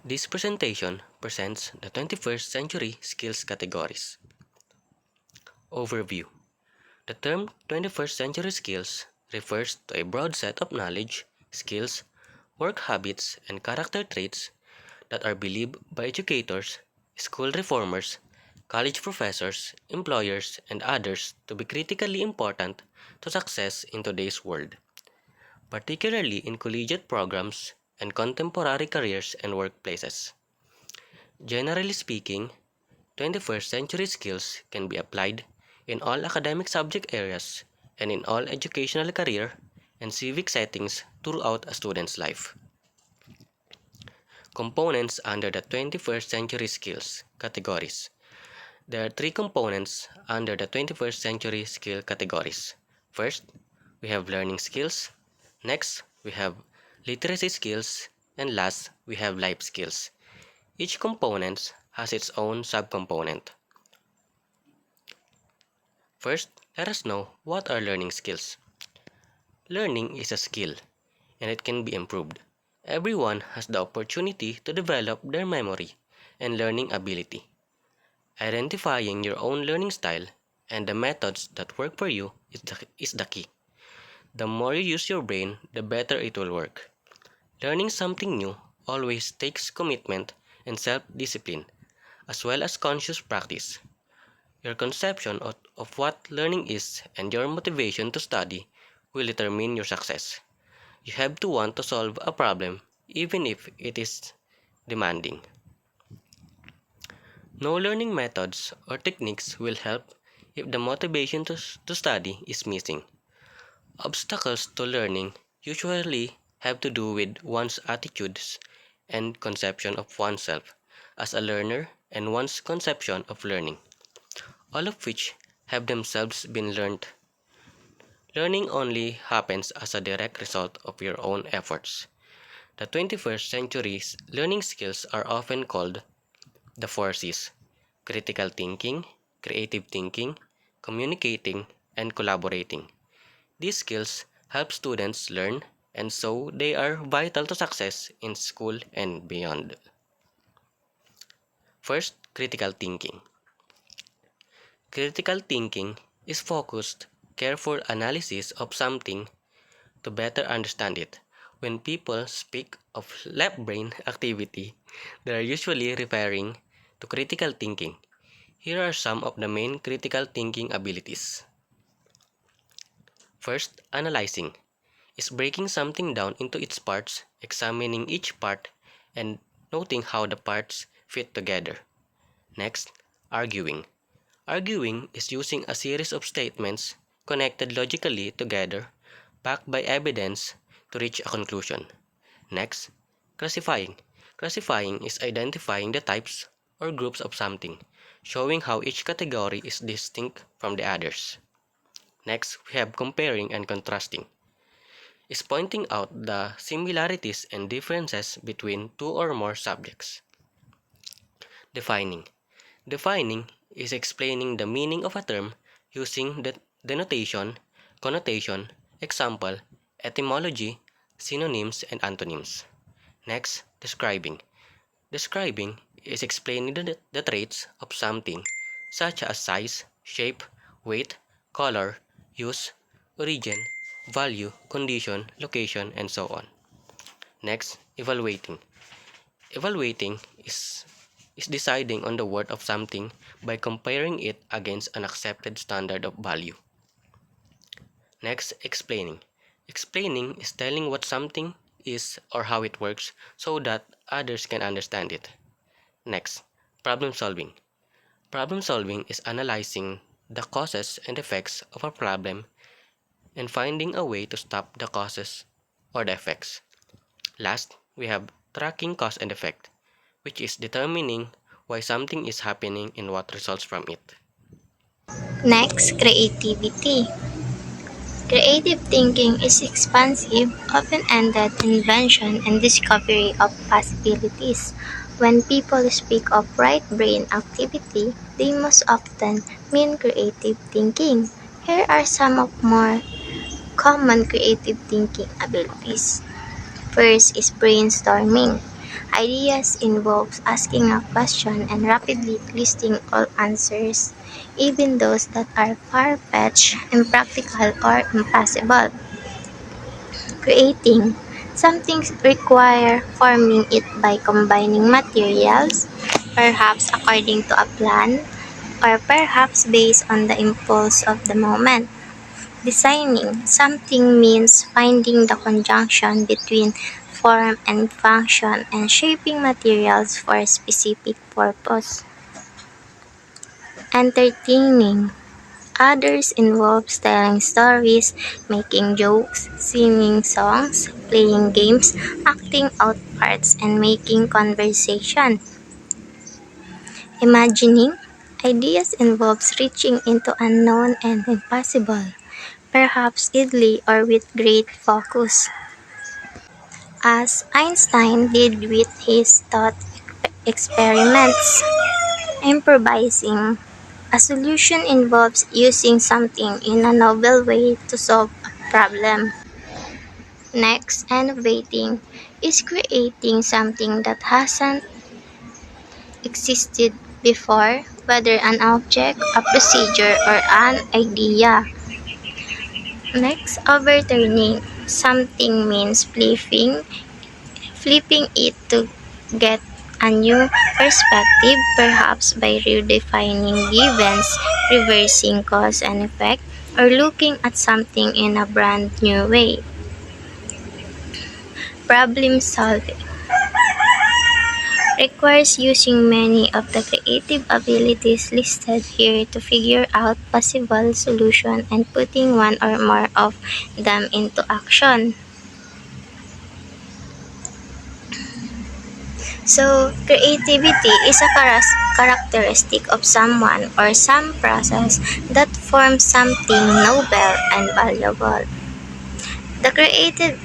This presentation presents the 21st century skills categories. Overview. The term 21st century skills refers to a broad set of knowledge, skills, work habits, and character traits that are believed by educators, school reformers, college professors, employers, and others to be critically important to success in today's world, particularly in collegiate programs and contemporary careers and workplaces. Generally speaking, 21st century skills can be applied in all academic subject areas and in all educational career and civic settings throughout a student's life. Components under the 21st century skills categories. There are three components under the 21st century skill categories. First, we have learning skills. Next, we have literacy skills. And last, we have life skills. Each component has its own subcomponent. First, let us know what are learning skills. Learning is a skill, and it can be improved. Everyone has the opportunity to develop their memory and learning ability. Identifying your own learning style and the methods that work for you is the key. The more you use your brain, the better it will work. Learning something new always takes commitment and self-discipline, as well as conscious practice. Your conception of what learning is and your motivation to study will determine your success. You have to want to solve a problem even if it is demanding. No learning methods or techniques will help if the motivation to study is missing. Obstacles to learning usually have to do with one's attitudes and conception of oneself as a learner and one's conception of learning, all of which have themselves been learned. Learning only happens as a direct result of your own efforts. The 21st century's learning skills are often called the 4 C's: critical thinking, creative thinking, communicating, and collaborating. These skills help students learn, and so they are vital to success in school and beyond. First, critical thinking. Critical thinking is focused, careful analysis of something to better understand it. When people speak of left brain activity, they are usually referring to critical thinking. Here are some of the main critical thinking abilities. First, analyzing is breaking something down into its parts, examining each part, and noting how the parts fit together. Next, arguing. Arguing is using a series of statements connected logically together, backed by evidence to reach a conclusion. Next, classifying. Classifying is identifying the types or groups of something, showing how each category is distinct from the others. Next, we have comparing and contrasting. Is pointing out the similarities and differences between two or more subjects. Defining. Defining is explaining the meaning of a term using the denotation, connotation, example, etymology, synonyms, and antonyms. Next, describing. Describing is explaining the traits of something, such as size, shape, weight, color, use, origin, value, condition, location, and so on. Next, evaluating. Evaluating is deciding on the worth of something by comparing it against an accepted standard of value. Next, explaining. Explaining is telling what something is or how it works so that others can understand it. Next, problem solving. Problem solving is analyzing the causes and effects of a problem and finding a way to stop the causes or the effects. Last, we have tracking cause and effect, which is determining why something is happening and what results from it. Next, creativity. Creative thinking is expansive, open-ended invention and discovery of possibilities. When people speak of right brain activity, they most often mean creative thinking. Here are some of more common creative thinking abilities. First is brainstorming. Ideas involves asking a question and rapidly listing all answers, even those that are far-fetched, impractical, or impossible. Creating something require forming it by combining materials, perhaps according to a plan, or perhaps based on the impulse of the moment. Designing something means finding the conjunction between form and function and shaping materials for a specific purpose. Entertaining others involves telling stories, making jokes, singing songs, playing games, acting out parts, and making conversation. Imagining ideas involves reaching into unknown and impossible, perhaps idly or with great focus, as Einstein did with his thought experiments. Improvising a solution involves using something in a novel way to solve a problem. Next, innovating is creating something that hasn't existed before, whether an object, a procedure, or an idea. Next, overturning something means flipping it to get a new perspective, perhaps by redefining events, reversing cause and effect, or looking at something in a brand new way. Problem solving requires using many of the creative abilities listed here to figure out possible solutions and putting one or more of them into action. So, creativity is a characteristic of someone or some process that forms something noble and valuable. The created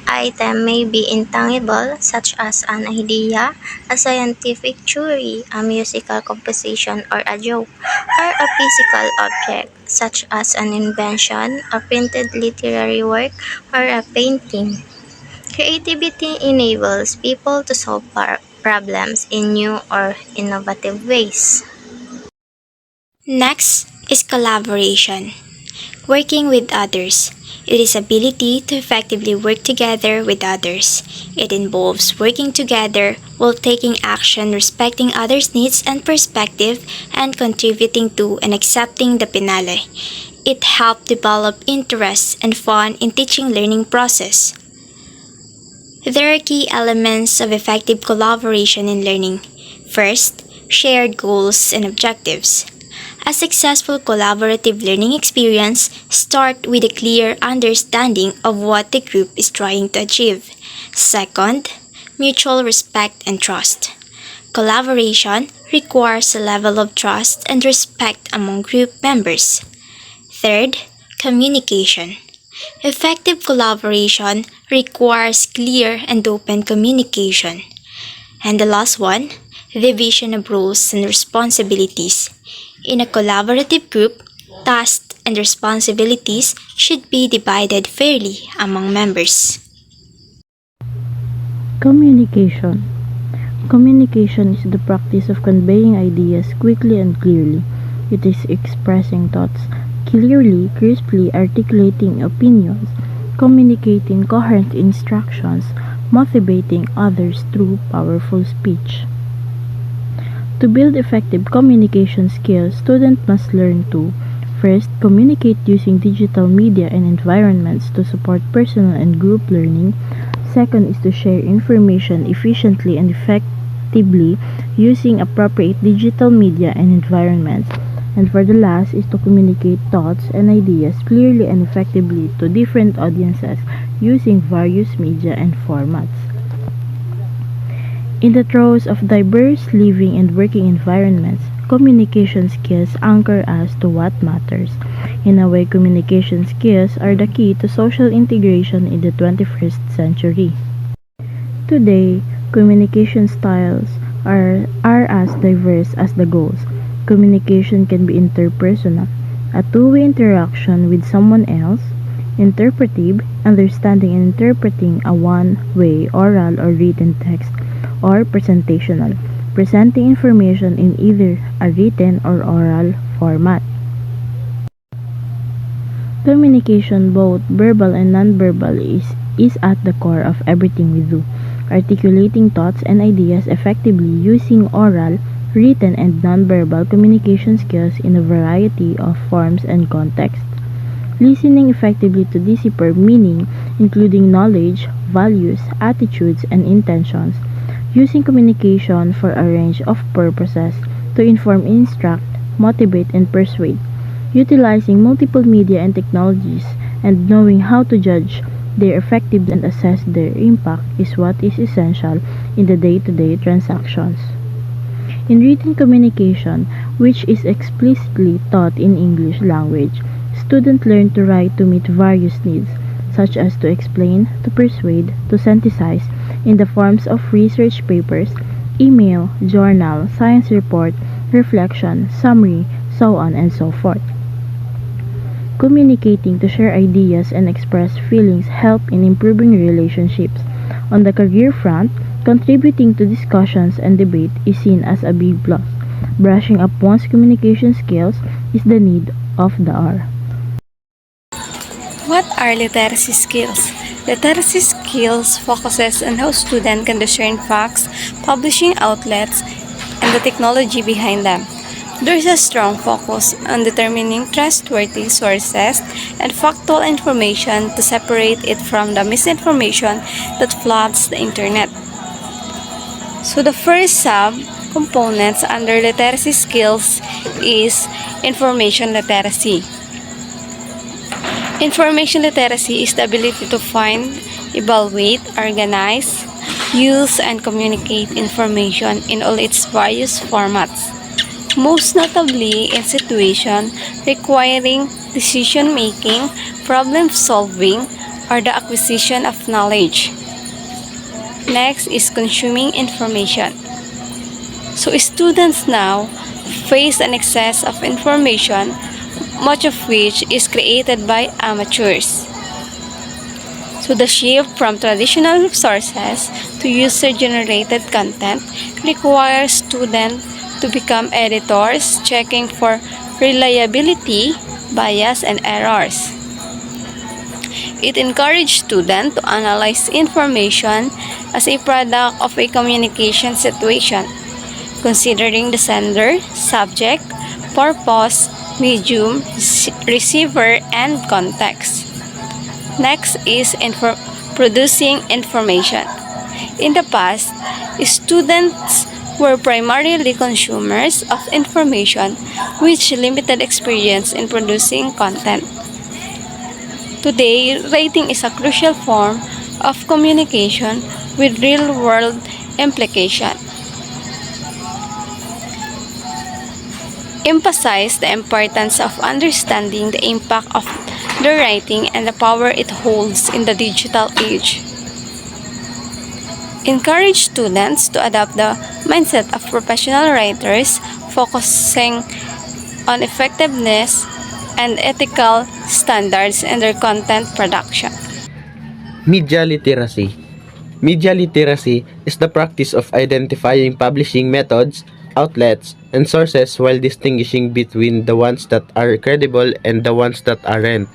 item may be intangible, such as an idea, a scientific theory, a musical composition, or a joke, or a physical object, such as an invention, a printed literary work, or a painting. Creativity enables people to solve problems in new or innovative ways. Next is collaboration. Working with others. It is ability to effectively work together with others. It involves working together while taking action, respecting others' needs and perspective, and contributing to and accepting the finale. It helps develop interest and fun in teaching learning process. There are key elements of effective collaboration in learning. First, shared goals and objectives. A successful collaborative learning experience starts with a clear understanding of what the group is trying to achieve. Second, mutual respect and trust. Collaboration requires a level of trust and respect among group members. Third, communication. Effective collaboration requires clear and open communication. And the last one, division of roles and responsibilities. In a collaborative group, tasks and responsibilities should be divided fairly among members. Communication. Communication is the practice of conveying ideas quickly and clearly. It is expressing thoughts clearly, crisply, articulating opinions, communicating coherent instructions, motivating others through powerful speech. To build effective communication skills, students must learn to first, communicate using digital media and environments to support personal and group learning. Second is to share information efficiently and effectively using appropriate digital media and environments. And for the last is to communicate thoughts and ideas clearly and effectively to different audiences using various media and formats. In the throes of diverse living and working environments, communication skills anchor us to what matters. In a way, communication skills are the key to social integration in the 21st century. Today, communication styles are as diverse as the goals. Communication can be interpersonal, a two-way interaction with someone else. Interpretive, understanding and interpreting a one-way oral or written text, or presentational, presenting information in either a written or oral format. Communication, both verbal and nonverbal, is at the core of everything we do. Articulating thoughts and ideas effectively using oral, written, and nonverbal communication skills in a variety of forms and contexts. Listening effectively to decipher meaning, including knowledge, values, attitudes, and intentions. Using communication for a range of purposes to inform, instruct, motivate, and persuade. Utilizing multiple media and technologies and knowing how to judge their effectiveness and assess their impact is what is essential in the day-to-day transactions. In written communication, which is explicitly taught in English language, students learn to write to meet various needs, such as to explain, to persuade, to synthesize, in the forms of research papers, email, journal, science report, reflection, summary, so on and so forth. Communicating to share ideas and express feelings help in improving relationships. On the career front, contributing to discussions and debate is seen as a big plus. Brushing up one's communication skills is the need of the hour. What are literacy skills? Literacy skills focuses on how students can discern facts, publishing outlets, and the technology behind them. There is a strong focus on determining trustworthy sources and factual information to separate it from the misinformation that floods the internet. So the first sub-components under literacy skills is information literacy. Information literacy is the ability to find, evaluate, organize, use, and communicate information in all its various formats, most notably in situations requiring decision-making, problem-solving, or the acquisition of knowledge. Next is consuming information. So students now face an excess of information, much of which is created by amateurs. So the shift from traditional sources to user-generated content requires students to become editors, checking for reliability, bias, and errors. It encourages students to analyze information as a product of a communication situation, considering the sender, subject, purpose, medium, receiver, and context. Next is producing information. In the past, students were primarily consumers of information which limited experience in producing content. Today, writing is a crucial form of communication with real-world implication. Emphasize the importance of understanding the impact of the writing and the power it holds in the digital age. Encourage students to adopt the mindset of professional writers, focusing on effectiveness and ethical standards in their content production. Media literacy. Media literacy is the practice of identifying publishing methods, outlets, and sources while distinguishing between the ones that are credible and the ones that aren't.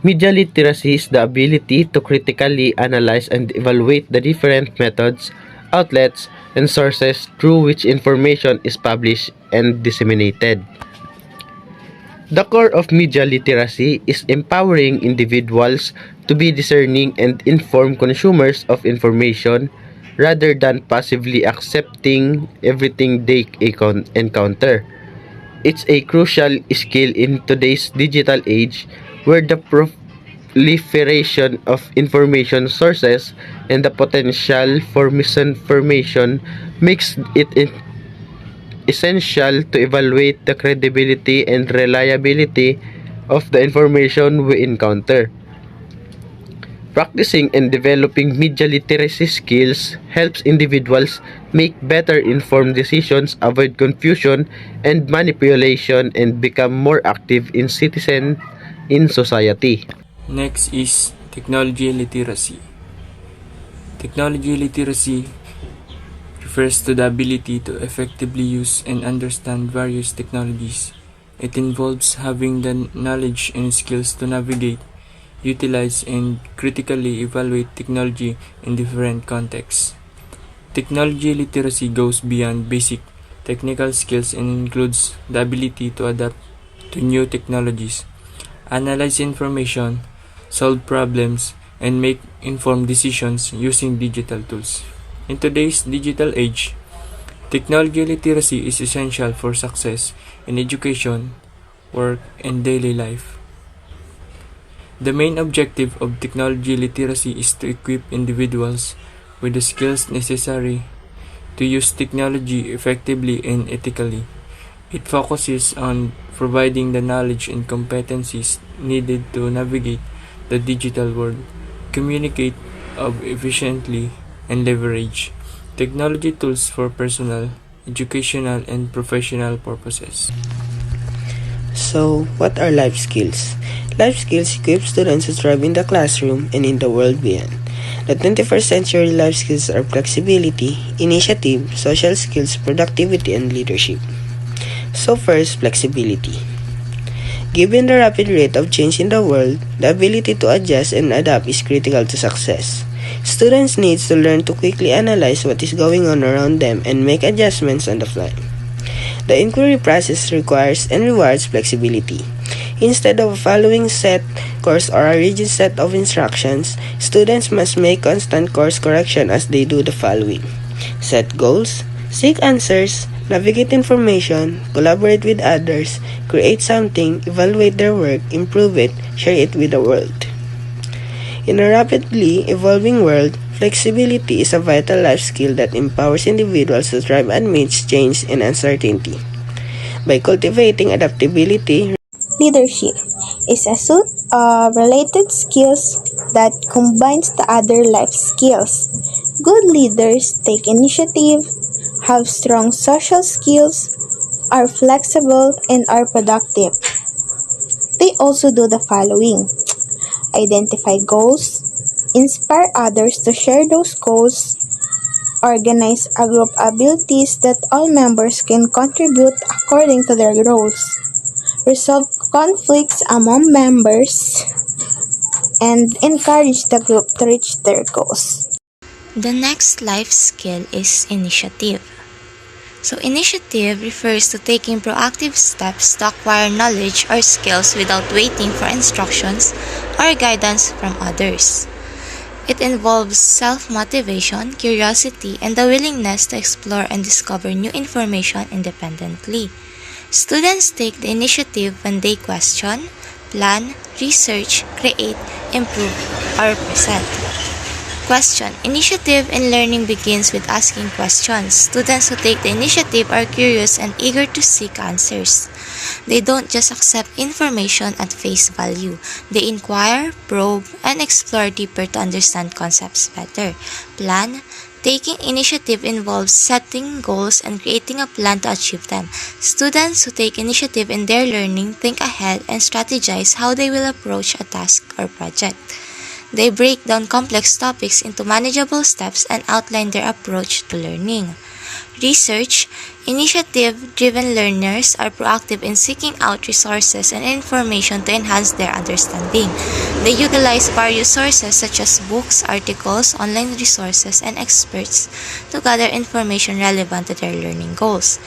Media literacy is the ability to critically analyze and evaluate the different methods, outlets, and sources through which information is published and disseminated. The core of media literacy is empowering individuals to be discerning and informed consumers of information rather than passively accepting everything they encounter. It's a crucial skill in today's digital age where the proliferation of information sources and the potential for misinformation makes it essential to evaluate the credibility and reliability of the information we encounter. Practicing and developing media literacy skills helps individuals make better informed decisions, avoid confusion and manipulation, and become more active in citizen in society. Next is technology literacy. Technology literacy refers to the ability to effectively use and understand various technologies. It involves having the knowledge and skills to navigate, utilize, and critically evaluate technology in different contexts. Technology literacy goes beyond basic technical skills and includes the ability to adapt to new technologies, analyze information, solve problems, and make informed decisions using digital tools. In today's digital age, technology literacy is essential for success in education, work, and daily life. The main objective of technology literacy is to equip individuals with the skills necessary to use technology effectively and ethically. It focuses on providing the knowledge and competencies needed to navigate the digital world, communicate efficiently, and leverage technology tools for personal, educational, and professional purposes. So, what are life skills? Life skills equip students to thrive in the classroom and in the world beyond. The 21st century life skills are flexibility, initiative, social skills, productivity, and leadership. So first, flexibility. Given the rapid rate of change in the world, the ability to adjust and adapt is critical to success. Students need to learn to quickly analyze what is going on around them and make adjustments on the fly. The inquiry process requires and rewards flexibility. Instead of following set course or a rigid set of instructions, students must make constant course correction as they do the following: set goals, seek answers, navigate information, collaborate with others, create something, evaluate their work, improve it, share it with the world. In a rapidly evolving world, flexibility is a vital life skill that empowers individuals to thrive amidst change and uncertainty. By cultivating adaptability, Leadership is a suite of related skills that combines the other life skills. Good leaders take initiative, have strong social skills, are flexible, and are productive. They also do the following: identify goals, inspire others to share those goals, organize a group abilities that all members can contribute according to their roles, resolve conflicts among members, and encourage the group to reach their goals. The next life skill is initiative. So initiative refers to taking proactive steps to acquire knowledge or skills without waiting for instructions or guidance from others. It involves self-motivation, curiosity, and the willingness to explore and discover new information independently. Students take the initiative when they question, plan, research, create, improve, or present. Question. Initiative in learning begins with asking questions. Students who take the initiative are curious and eager to seek answers. They don't just accept information at face value. They inquire, probe, and explore deeper to understand concepts better. Plan. Taking initiative involves setting goals and creating a plan to achieve them. Students who take initiative in their learning think ahead and strategize how they will approach a task or project. They break down complex topics into manageable steps and outline their approach to learning. Research. Initiative-driven learners are proactive in seeking out resources and information to enhance their understanding. They utilize various sources such as books, articles, online resources, and experts to gather information relevant to their learning goals.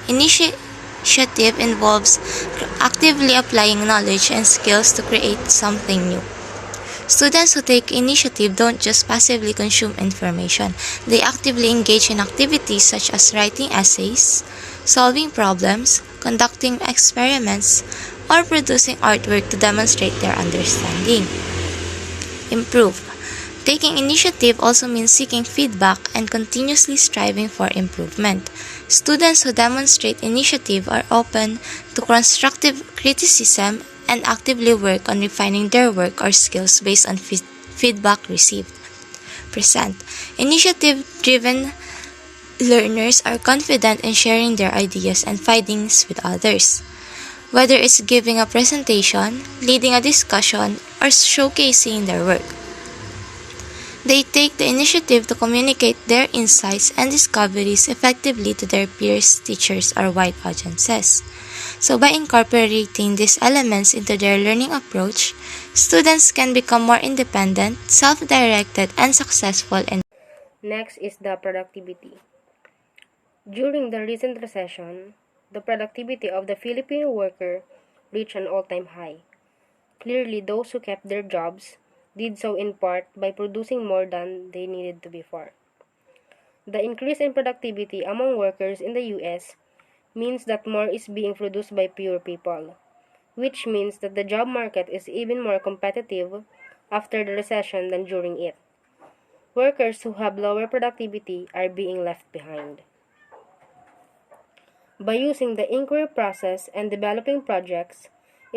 Initiative involves actively applying knowledge and skills to create something new. Students who take initiative don't just passively consume information. They actively engage in activities such as writing essays, solving problems, conducting experiments, or producing artwork to demonstrate their understanding. Improve. Taking initiative also means seeking feedback and continuously striving for improvement. Students who demonstrate initiative are open to constructive criticism and actively work on refining their work or skills based on feedback received. Present. Initiative-driven learners are confident in sharing their ideas and findings with others. whether it's giving a presentation, leading a discussion, or showcasing their work. They take the initiative to communicate their insights and discoveries effectively to their peers, teachers, or wide audiences. So by incorporating these elements into their learning approach, students can become more independent, self-directed, and successful in. Next is the productivity. During the recent recession, the productivity of the Filipino worker reached an all-time high. Clearly, those who kept their jobs did so in part by producing more than they needed to before. The increase in productivity among workers in the US means that more is being produced by fewer people, which means that the job market is even more competitive after the recession than during it. Workers who have lower productivity are being left behind. By using the inquiry process and developing projects,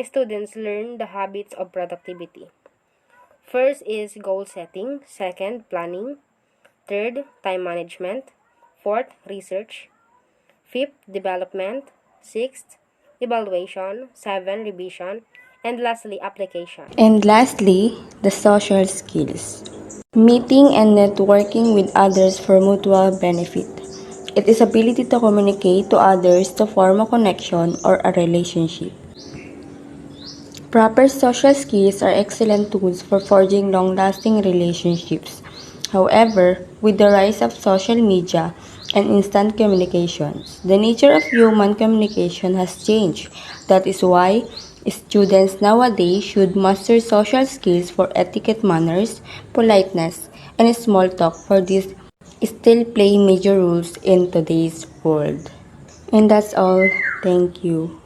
students learn the habits of productivity. First is goal setting, second, planning, third, time management, fourth, research, fifth, development, sixth, evaluation, seven, revision, and lastly, application. And lastly, the social skills. Meeting and networking with others for mutual benefit. It is ability to communicate to others to form a connection or a relationship. Proper social skills are excellent tools for forging long-lasting relationships. However, with the rise of social media and instant communications, the nature of human communication has changed. That is why students nowadays should master social skills for etiquette manners, politeness, and small talk, for these still play major roles in today's world. And that's all. Thank you.